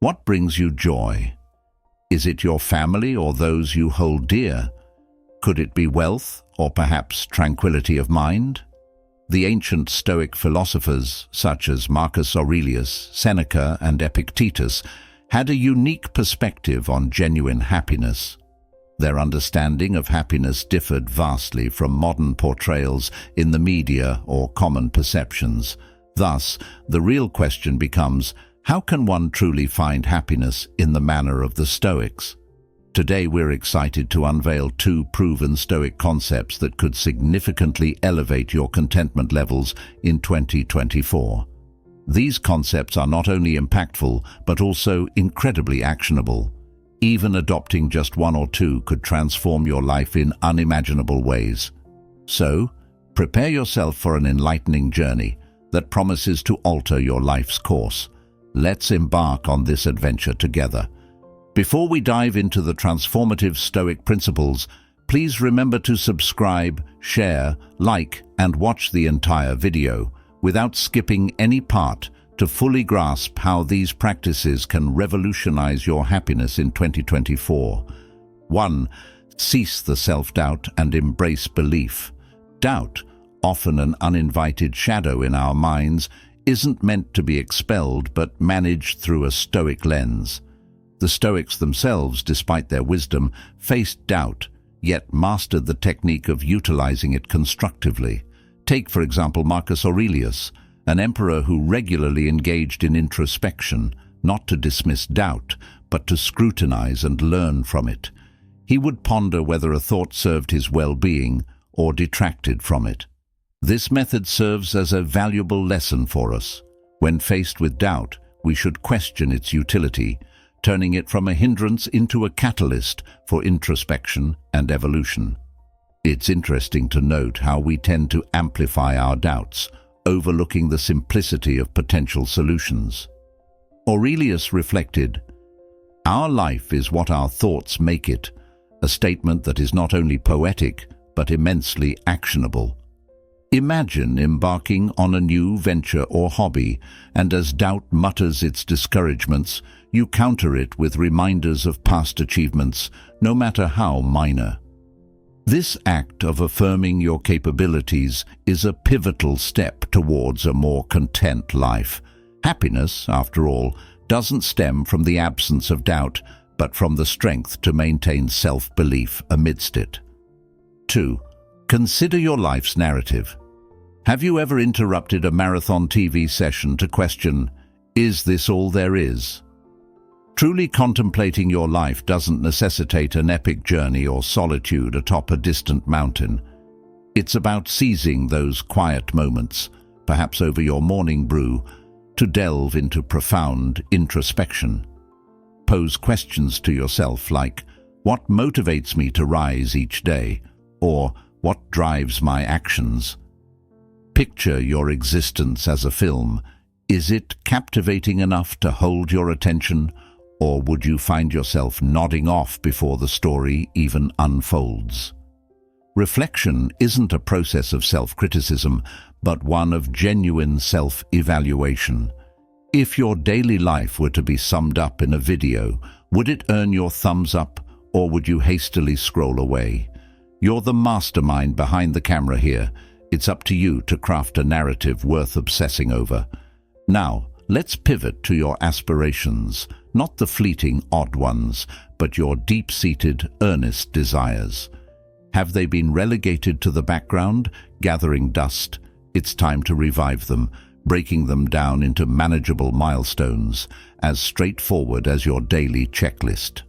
What brings you joy? Is it your family or those you hold dear? Could it be wealth or perhaps tranquility of mind? The ancient Stoic philosophers, such as Marcus Aurelius, Seneca, and Epictetus, had a unique perspective on genuine happiness. Their understanding of happiness differed vastly from modern portrayals in the media or common perceptions. Thus, the real question becomes, how can one truly find happiness in the manner of the Stoics? Today we're excited to unveil two proven Stoic concepts that could significantly elevate your contentment levels in 2024. These concepts are not only impactful, but also incredibly actionable. Even adopting just one or two could transform your life in unimaginable ways. So, prepare yourself for an enlightening journey that promises to alter your life's course. Let's embark on this adventure together. Before we dive into the transformative Stoic principles, please remember to subscribe, share, like, and watch the entire video without skipping any part to fully grasp how these practices can revolutionize your happiness in 2024. 1. Cease the self-doubt and embrace belief. Doubt, often an uninvited shadow in our minds, isn't meant to be expelled but managed through a Stoic lens. The Stoics themselves, despite their wisdom, faced doubt, yet mastered the technique of utilizing it constructively. Take, for example, Marcus Aurelius, an emperor who regularly engaged in introspection, not to dismiss doubt, but to scrutinize and learn from it. He would ponder whether a thought served his well-being or detracted from it. This method serves as a valuable lesson for us. When faced with doubt, we should question its utility, turning it from a hindrance into a catalyst for introspection and evolution. It's interesting to note how we tend to amplify our doubts, overlooking the simplicity of potential solutions. Aurelius reflected, "Our life is what our thoughts make it," a statement that is not only poetic, but immensely actionable. Imagine embarking on a new venture or hobby, and as doubt mutters its discouragements, you counter it with reminders of past achievements, no matter how minor. This act of affirming your capabilities is a pivotal step towards a more content life. Happiness, after all, doesn't stem from the absence of doubt, but from the strength to maintain self-belief amidst it. 2. Consider your life's narrative. Have you ever interrupted a marathon TV session to question, is this all there is? Truly contemplating your life doesn't necessitate an epic journey or solitude atop a distant mountain. It's about seizing those quiet moments, perhaps over your morning brew, to delve into profound introspection. Pose questions to yourself like, what motivates me to rise each day? Or, what drives my actions? Picture your existence as a film. Is it captivating enough to hold your attention, or would you find yourself nodding off before the story even unfolds? Reflection isn't a process of self-criticism, but one of genuine self-evaluation. If your daily life were to be summed up in a video, would it earn your thumbs up, or would you hastily scroll away? You're the mastermind behind the camera here. It's up to you to craft a narrative worth obsessing over. Now, let's pivot to your aspirations, not the fleeting odd ones, but your deep-seated, earnest desires. Have they been relegated to the background, gathering dust? It's time to revive them, breaking them down into manageable milestones, as straightforward as your daily checklist.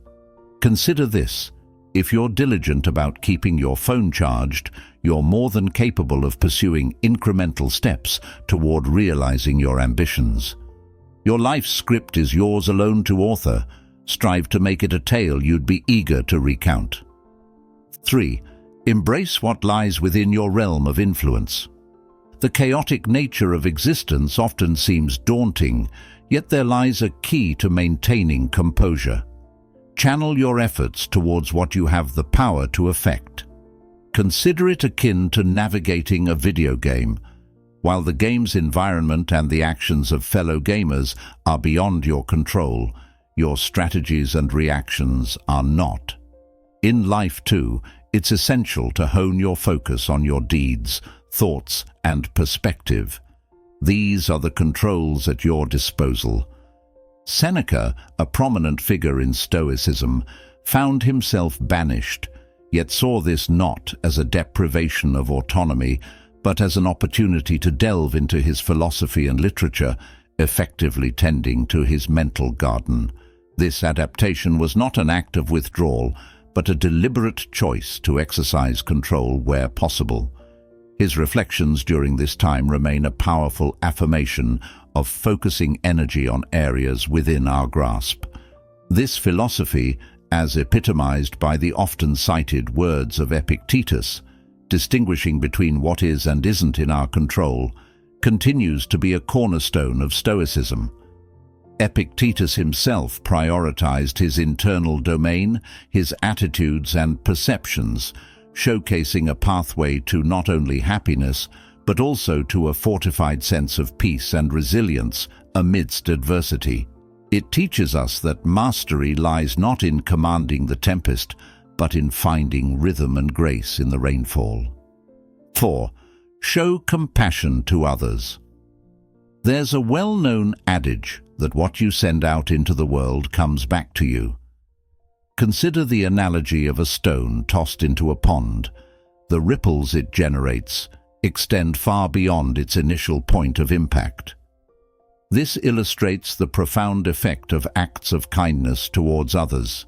Consider this. If you're diligent about keeping your phone charged, you're more than capable of pursuing incremental steps toward realizing your ambitions. Your life's script is yours alone to author. Strive to make it a tale you'd be eager to recount. 3. Embrace what lies within your realm of influence. The chaotic nature of existence often seems daunting, yet there lies a key to maintaining composure. Channel your efforts towards what you have the power to affect. Consider it akin to navigating a video game. While the game's environment and the actions of fellow gamers are beyond your control, Your strategies and reactions are not. In life too, it's essential to hone your focus on your deeds, thoughts, and perspective. These are the controls at your disposal. Seneca, a prominent figure in Stoicism, found himself banished, yet saw this not as a deprivation of autonomy, but as an opportunity to delve into his philosophy and literature, effectively tending to his mental garden. This adaptation was not an act of withdrawal, but a deliberate choice to exercise control where possible. His reflections during this time remain a powerful affirmation of focusing energy on areas within our grasp. This philosophy, as epitomized by the often cited words of Epictetus, distinguishing between what is and isn't in our control, continues to be a cornerstone of Stoicism. Epictetus himself prioritized his internal domain, his attitudes and perceptions, showcasing a pathway to not only happiness, but also to a fortified sense of peace and resilience amidst adversity. It teaches us that mastery lies not in commanding the tempest, but in finding rhythm and grace in the rainfall. 4. Show compassion to others. There's a well-known adage that what you send out into the world comes back to you. Consider the analogy of a stone tossed into a pond. The ripples it generates extend far beyond its initial point of impact. This illustrates the profound effect of acts of kindness towards others.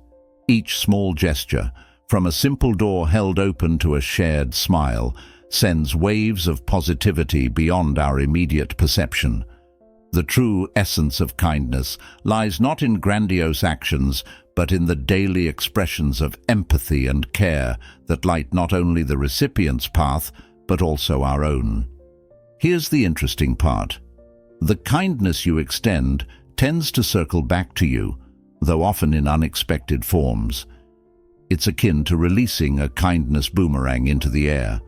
Each small gesture, from a simple door held open to a shared smile, sends waves of positivity beyond our immediate perception. The true essence of kindness lies not in grandiose actions, but in the daily expressions of empathy and care that light not only the recipient's path, but also our own. Here's the interesting part. The kindness you extend tends to circle back to you, though often in unexpected forms. It's akin to releasing a kindness boomerang into the air.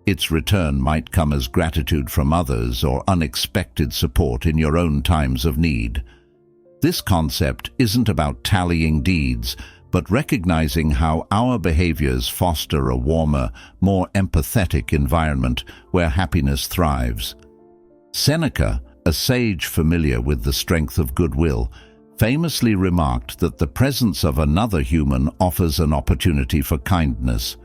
Its return might come as gratitude from others or unexpected support in your own times of need. This concept isn't about tallying deeds, but recognizing how our behaviors foster a warmer, more empathetic environment where happiness thrives. Seneca, a sage familiar with the strength of goodwill, famously remarked that the presence of another human offers an opportunity for kindness.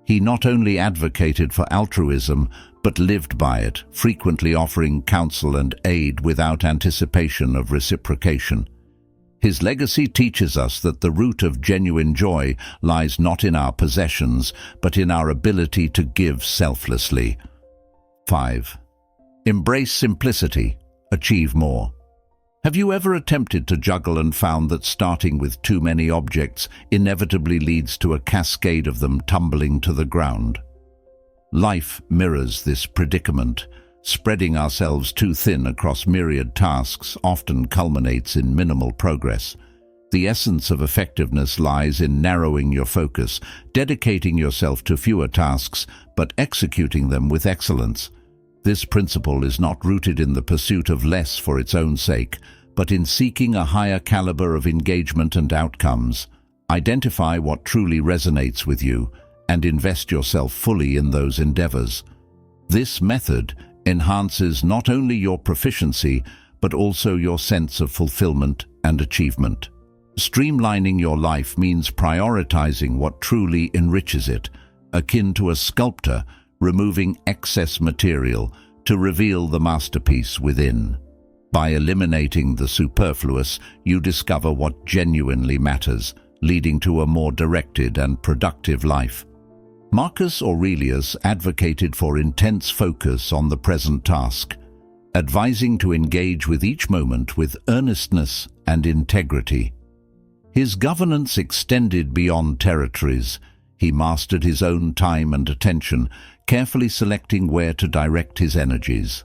He not only advocated for altruism, but lived by it, frequently offering counsel and aid without anticipation of reciprocation. His legacy teaches us that the root of genuine joy lies not in our possessions, but in our ability to give selflessly. 5. Embrace simplicity. Achieve more. Have you ever attempted to juggle and found that starting with too many objects inevitably leads to a cascade of them tumbling to the ground? Life mirrors this predicament. Spreading ourselves too thin across myriad tasks often culminates in minimal progress. The essence of effectiveness lies in narrowing your focus, dedicating yourself to fewer tasks, but executing them with excellence. This principle is not rooted in the pursuit of less for its own sake, but in seeking a higher caliber of engagement and outcomes. Identify what truly resonates with you and invest yourself fully in those endeavors. This method enhances not only your proficiency, but also your sense of fulfillment and achievement. Streamlining your life means prioritizing what truly enriches it, akin to a sculptor removing excess material to reveal the masterpiece within. By eliminating the superfluous, you discover what genuinely matters, leading to a more directed and productive life. Marcus Aurelius advocated for intense focus on the present task, advising to engage with each moment with earnestness and integrity. His governance extended beyond territories. He mastered his own time and attention, carefully selecting where to direct his energies.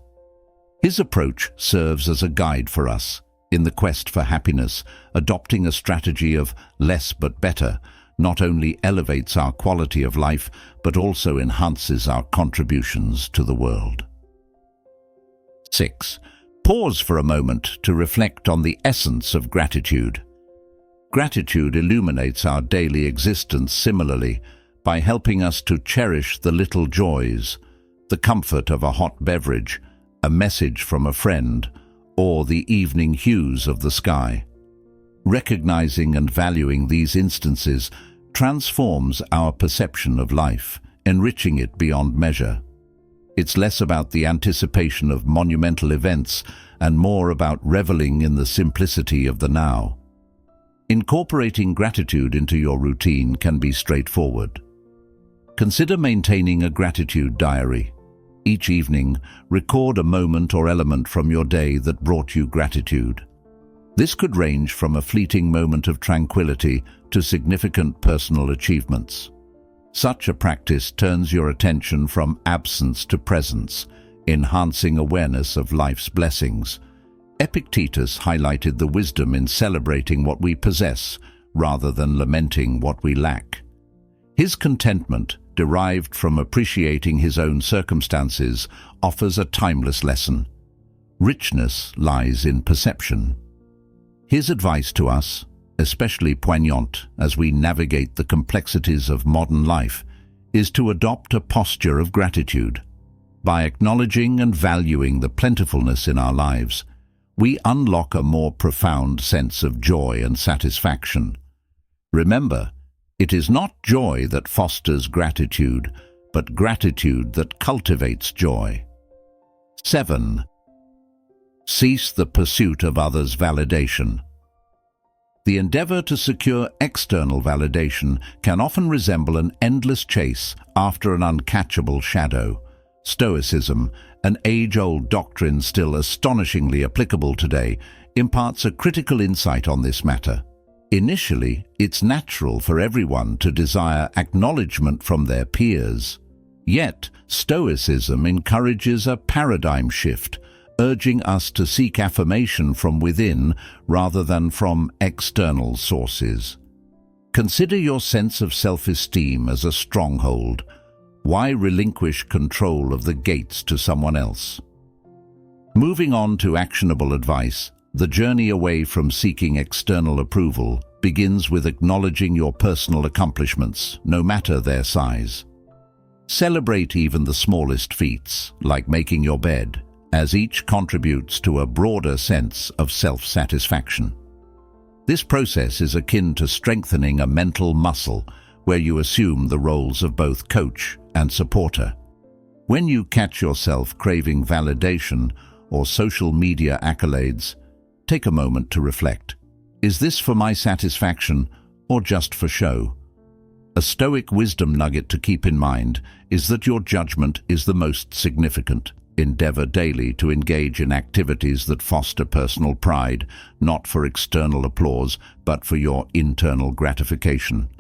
His approach serves as a guide for us in the quest for happiness. Adopting a strategy of less but better not only elevates our quality of life, but also enhances our contributions to the world. 6. Pause for a moment to reflect on the essence of gratitude. Gratitude illuminates our daily existence similarly by helping us to cherish the little joys, the comfort of a hot beverage, a message from a friend, or the evening hues of the sky. Recognizing and valuing these instances transforms our perception of life, enriching it beyond measure. It's less about the anticipation of monumental events and more about reveling in the simplicity of the now. Incorporating gratitude into your routine can be straightforward. Consider maintaining a gratitude diary. Each evening, record a moment or element from your day that brought you gratitude. This could range from a fleeting moment of tranquility to significant personal achievements. Such a practice turns your attention from absence to presence, enhancing awareness of life's blessings. Epictetus highlighted the wisdom in celebrating what we possess rather than lamenting what we lack. His contentment, derived from appreciating his own circumstances, offers a timeless lesson. Richness lies in perception. His advice to us, especially poignant as we navigate the complexities of modern life, is to adopt a posture of gratitude. By acknowledging and valuing the plentifulness in our lives, we unlock a more profound sense of joy and satisfaction. Remember, it is not joy that fosters gratitude, but gratitude that cultivates joy. 7. Cease the pursuit of others' validation. The endeavor to secure external validation can often resemble an endless chase after an uncatchable shadow. Stoicism, an age-old doctrine still astonishingly applicable today, imparts a critical insight on this matter. Initially, it's natural for everyone to desire acknowledgement from their peers. Yet, Stoicism encourages a paradigm shift, urging us to seek affirmation from within rather than from external sources. Consider your sense of self-esteem as a stronghold. Why relinquish control of the gates to someone else? Moving on to actionable advice, the journey away from seeking external approval begins with acknowledging your personal accomplishments, no matter their size. Celebrate even the smallest feats, like making your bed, as each contributes to a broader sense of self-satisfaction. This process is akin to strengthening a mental muscle where you assume the roles of both coach and supporter. When you catch yourself craving validation or social media accolades, take a moment to reflect. Is this for my satisfaction or just for show? A Stoic wisdom nugget to keep in mind is that your judgment is the most significant. Endeavor daily to engage in activities that foster personal pride, not for external applause, but for your internal gratification.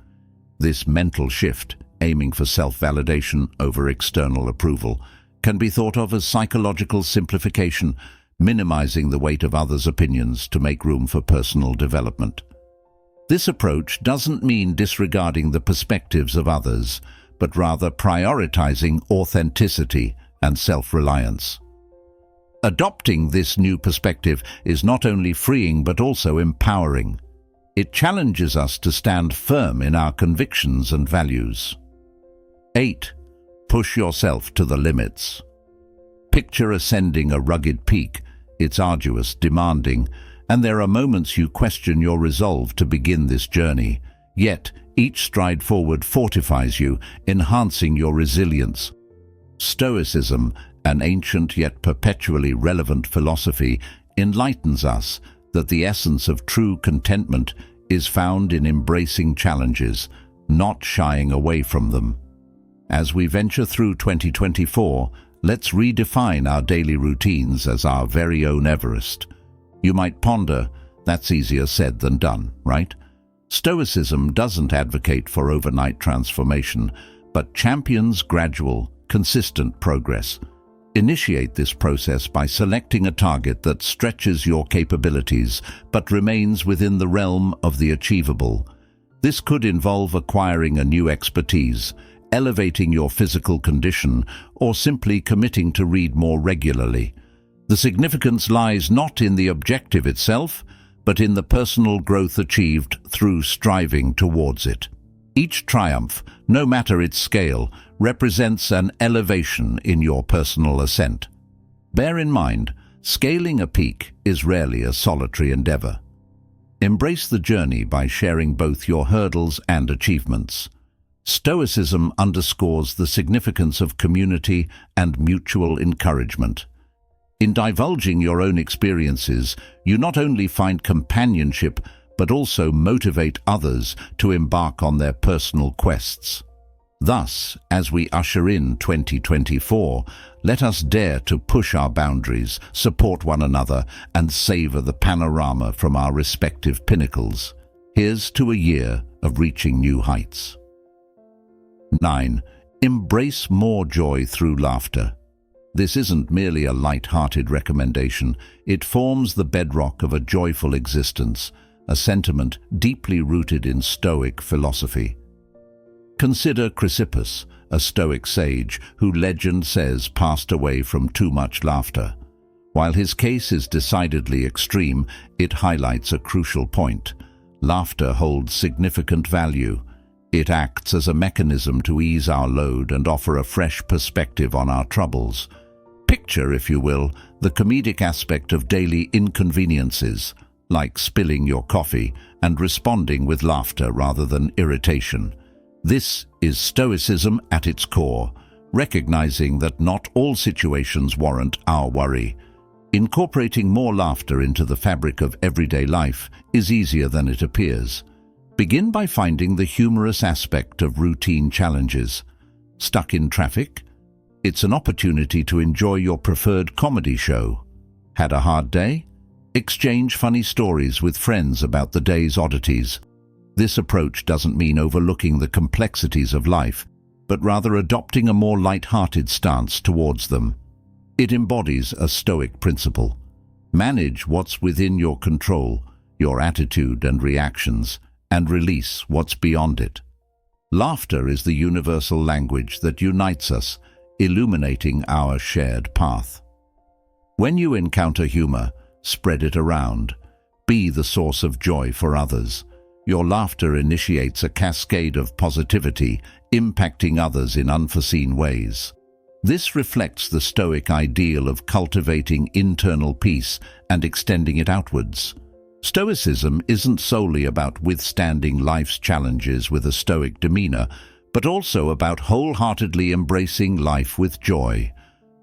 This mental shift, aiming for self-validation over external approval, can be thought of as psychological simplification, minimizing the weight of others' opinions to make room for personal development. This approach doesn't mean disregarding the perspectives of others, but rather prioritizing authenticity and self-reliance. Adopting this new perspective is not only freeing but also empowering. It challenges us to stand firm in our convictions and values. 8. Push yourself to the limits. Picture ascending a rugged peak. It's arduous, demanding, and there are moments you question your resolve to begin this journey. Yet, each stride forward fortifies you, enhancing your resilience. Stoicism, an ancient yet perpetually relevant philosophy, enlightens us that the essence of true contentment is found in embracing challenges, not shying away from them. As we venture through 2024, let's redefine our daily routines as our very own Everest. You might ponder, that's easier said than done, right? Stoicism doesn't advocate for overnight transformation, but champions gradual, consistent progress. Initiate this process by selecting a target that stretches your capabilities but remains within the realm of the achievable. This could involve acquiring a new expertise, elevating your physical condition, or simply committing to read more regularly. The significance lies not in the objective itself, but in the personal growth achieved through striving towards it. Each triumph, no matter its scale, represents an elevation in your personal ascent. Bear in mind, scaling a peak is rarely a solitary endeavor. Embrace the journey by sharing both your hurdles and achievements. Stoicism underscores the significance of community and mutual encouragement. In divulging your own experiences, you not only find companionship but also motivate others to embark on their personal quests. Thus, as we usher in 2024, let us dare to push our boundaries, support one another, and savor the panorama from our respective pinnacles. Here's to a year of reaching new heights. 9. Embrace more joy through laughter. This isn't merely a light-hearted recommendation. It forms the bedrock of a joyful existence, a sentiment deeply rooted in Stoic philosophy. Consider Chrysippus, a Stoic sage who legend says passed away from too much laughter. While his case is decidedly extreme, it highlights a crucial point. Laughter holds significant value. It acts as a mechanism to ease our load and offer a fresh perspective on our troubles. Picture, if you will, the comedic aspect of daily inconveniences, like spilling your coffee, and responding with laughter rather than irritation. This is Stoicism at its core, recognizing that not all situations warrant our worry. Incorporating more laughter into the fabric of everyday life is easier than it appears. Begin by finding the humorous aspect of routine challenges. Stuck in traffic? It's an opportunity to enjoy your preferred comedy show. Had a hard day? Exchange funny stories with friends about the day's oddities. This approach doesn't mean overlooking the complexities of life, but rather adopting a more light-hearted stance towards them. It embodies a Stoic principle. Manage what's within your control, your attitude and reactions, and release what's beyond it. Laughter is the universal language that unites us, illuminating our shared path. When you encounter humor, spread it around. Be the source of joy for others. Your laughter initiates a cascade of positivity, impacting others in unforeseen ways. This reflects the Stoic ideal of cultivating internal peace and extending it outwards. Stoicism isn't solely about withstanding life's challenges with a Stoic demeanor, but also about wholeheartedly embracing life with joy.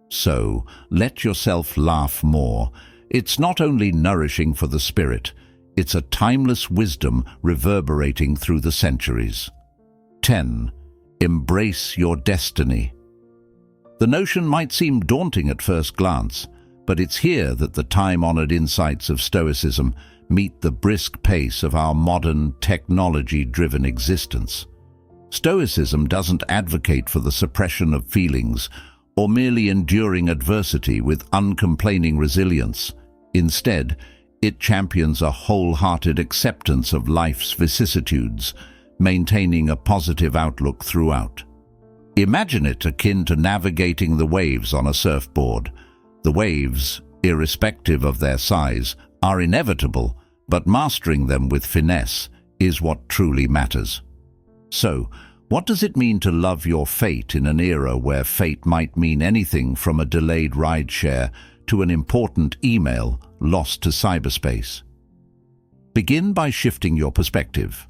So, let yourself laugh more. It's not only nourishing for the spirit, it's a timeless wisdom reverberating through the centuries. 10. Embrace your destiny. The notion might seem daunting at first glance, but it's here that the time-honored insights of Stoicism meet the brisk pace of our modern, technology-driven existence. Stoicism doesn't advocate for the suppression of feelings or merely enduring adversity with uncomplaining resilience. Instead, it champions a wholehearted acceptance of life's vicissitudes, maintaining a positive outlook throughout. Imagine it akin to navigating the waves on a surfboard. The waves, irrespective of their size, are inevitable, but mastering them with finesse is what truly matters. So, what does it mean to love your fate in an era where fate might mean anything from a delayed rideshare to an important email lost to cyberspace? Begin by shifting your perspective.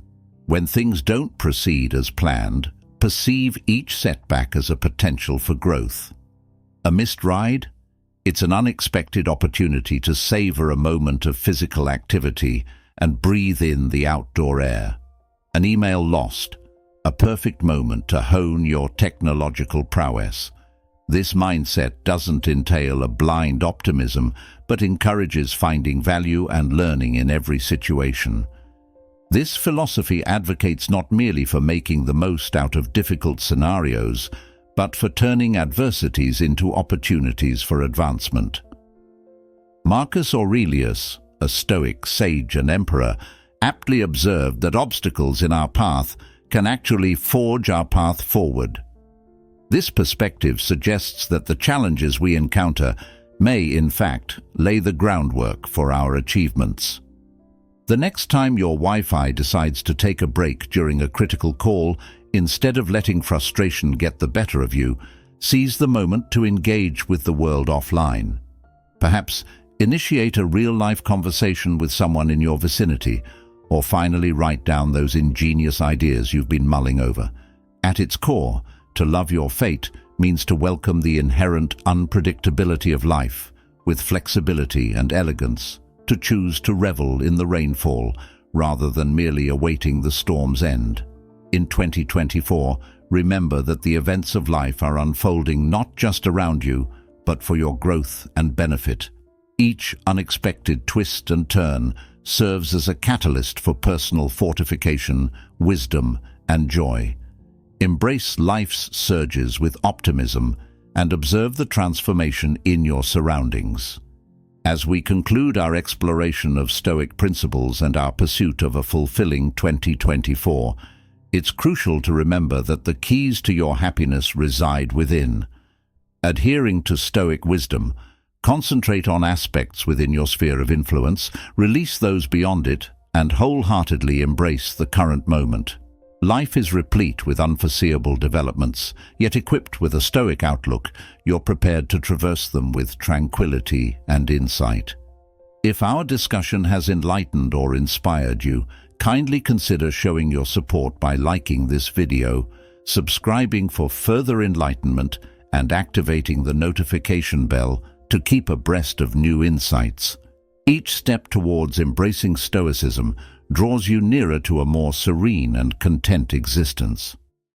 When things don't proceed as planned, perceive each setback as a potential for growth. A missed ride? It's an unexpected opportunity to savor a moment of physical activity and breathe in the outdoor air. An email lost? A perfect moment to hone your technological prowess. This mindset doesn't entail a blind optimism, but encourages finding value and learning in every situation. This philosophy advocates not merely for making the most out of difficult scenarios, but for turning adversities into opportunities for advancement. Marcus Aurelius, a Stoic sage and emperor, aptly observed that obstacles in our path can actually forge our path forward. This perspective suggests that the challenges we encounter may, in fact, lay the groundwork for our achievements. The next time your Wi-Fi decides to take a break during a critical call, instead of letting frustration get the better of you, seize the moment to engage with the world offline. Perhaps initiate a real-life conversation with someone in your vicinity, or finally write down those ingenious ideas you've been mulling over. At its core, to love your fate means to welcome the inherent unpredictability of life with flexibility and elegance, to choose to revel in the rainfall rather than merely awaiting the storm's end. In 2024, remember that the events of life are unfolding not just around you, but for your growth and benefit. Each unexpected twist and turn serves as a catalyst for personal fortification, wisdom, and joy. Embrace life's surges with optimism and observe the transformation in your surroundings. As we conclude our exploration of Stoic principles and our pursuit of a fulfilling 2024, it's crucial to remember that the keys to your happiness reside within. Adhering to Stoic wisdom, concentrate on aspects within your sphere of influence, release those beyond it, and wholeheartedly embrace the current moment. Life is replete with unforeseeable developments, yet equipped with a Stoic outlook, you're prepared to traverse them with tranquility and insight. If our discussion has enlightened or inspired you, kindly consider showing your support by liking this video, subscribing for further enlightenment, and activating the notification bell to keep abreast of new insights. Each step towards embracing Stoicism draws you nearer to a more serene and content existence.